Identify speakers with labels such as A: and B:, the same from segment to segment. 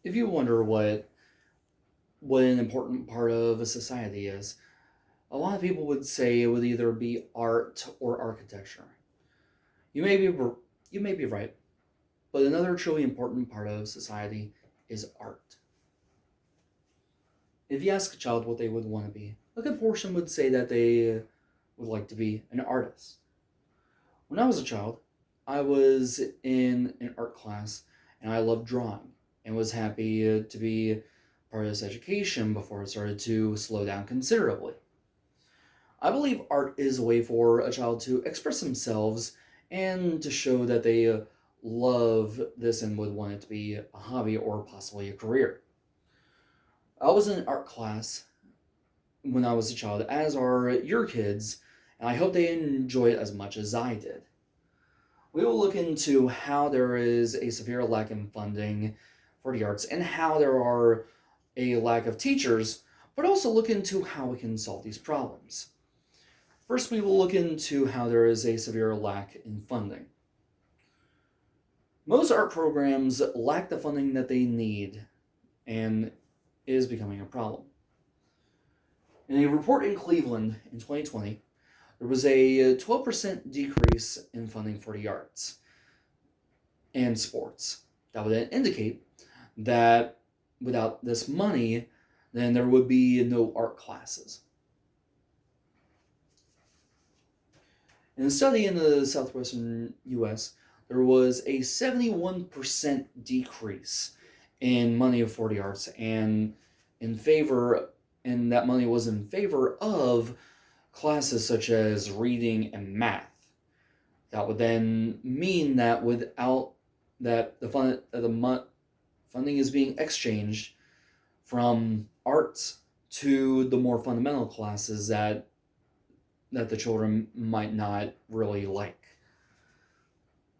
A: If you wonder what an important part of a society is, a lot of people would say it would either be art or architecture. You may be you may be right, but another truly important part of society is art. If you ask a child what they would want to be, a good portion would say that they would like to be an artist. When I was a child, I was in an art class and I loved drawing and was happy to be part of this education before it started to slow down considerably. I believe art is a way for a child to express themselves and to show that they love this and would want it to be a hobby or possibly a career. I was in an art class when I was a child, as are your kids, and I hope they enjoy it as much as I did. We will look into how there is a severe lack in funding for the arts and how there are a lack of teachers, but also look into how we can solve these problems. First, we will look into how there is a severe lack in funding. Most art programs lack the funding that they need and is becoming a problem. In a report in Cleveland in 2020, there was a 12% decrease in funding for the arts and sports. That would indicate that without this money, then there would be no art classes. In a study in the southwestern US, there was a 71% decrease in money for the arts and that money was in favor of classes such as reading and math. That would then mean that without that funding is being exchanged from arts to the more fundamental classes that the children might not really like.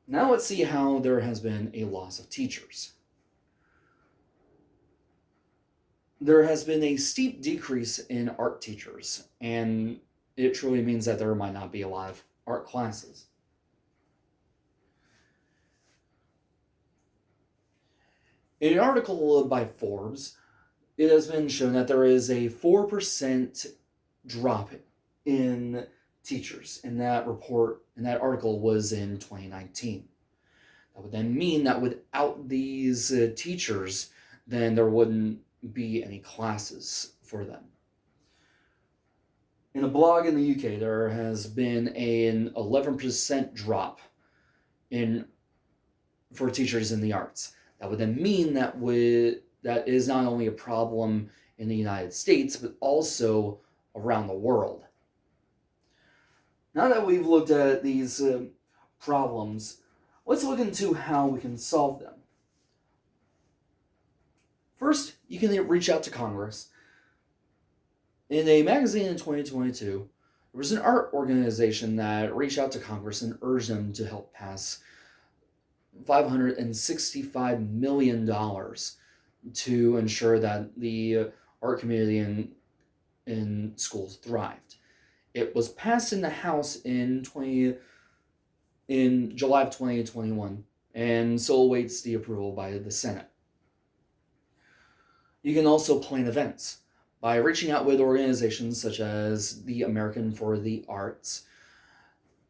A: Now let's see how there has been a loss of teachers. There has been a steep decrease in art teachers, and it truly means that there might not be a lot of art classes. In an article by Forbes, it has been shown that there is a 4% drop in teachers, and that article was in 2019. That would then mean that without these teachers, then there wouldn't be any classes for them. In a blog in the UK, there has been an 11% drop for teachers in the arts. That would then mean that is not only a problem in the United States, but also around the world. Now that we've looked at these problems, let's look into how we can solve them. First, you can reach out to Congress. In a magazine in 2022, there was an art organization that reached out to Congress and urged them to help pass $565 million to ensure that the art community in schools thrived. It was passed in the House in July of 2021 and so awaits the approval by the Senate. You can also plan events by reaching out with organizations such as the American for the Arts.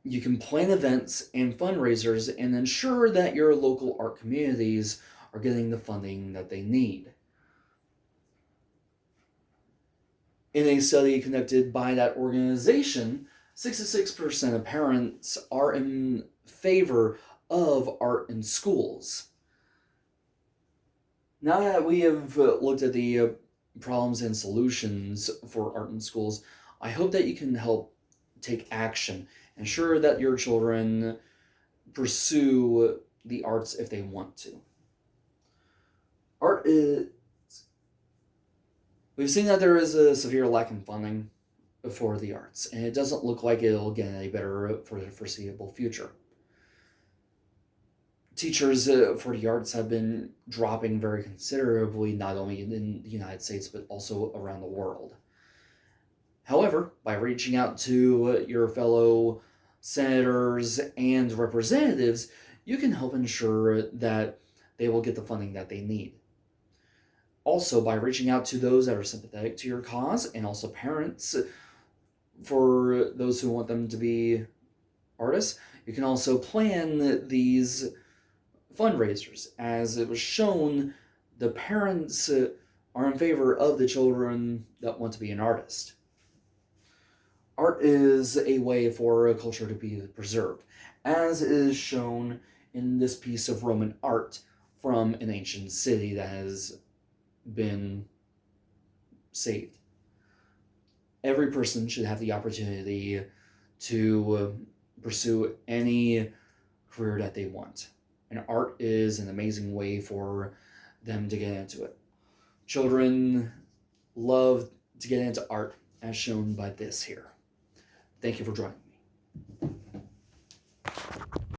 A: You can plan events and fundraisers and ensure that your local art communities are getting the funding that they need. In a study conducted by that organization, 66% of parents are in favor of art in schools. Now that we have looked at the problems and solutions for art in schools, I hope that you can help take action. Ensure that your children pursue the arts if they want to. We've seen that there is a severe lack in funding for the arts, and it doesn't look like it'll get any better for the foreseeable future. Teachers for the arts have been dropping very considerably, not only in the United States, but also around the world. However, by reaching out to your fellow senators and representatives, you can help ensure that they will get the funding that they need. Also, by reaching out to those that are sympathetic to your cause, and also parents for those who want them to be artists, you can also plan these fundraisers. As it was shown, the parents are in favor of the children that want to be an artist. Art is a way for a culture to be preserved, as is shown in this piece of Roman art from an ancient city that has been saved. Every person should have the opportunity to pursue any career that they want. And art is an amazing way for them to get into it. Children love to get into art, as shown by this here. Thank you for joining me.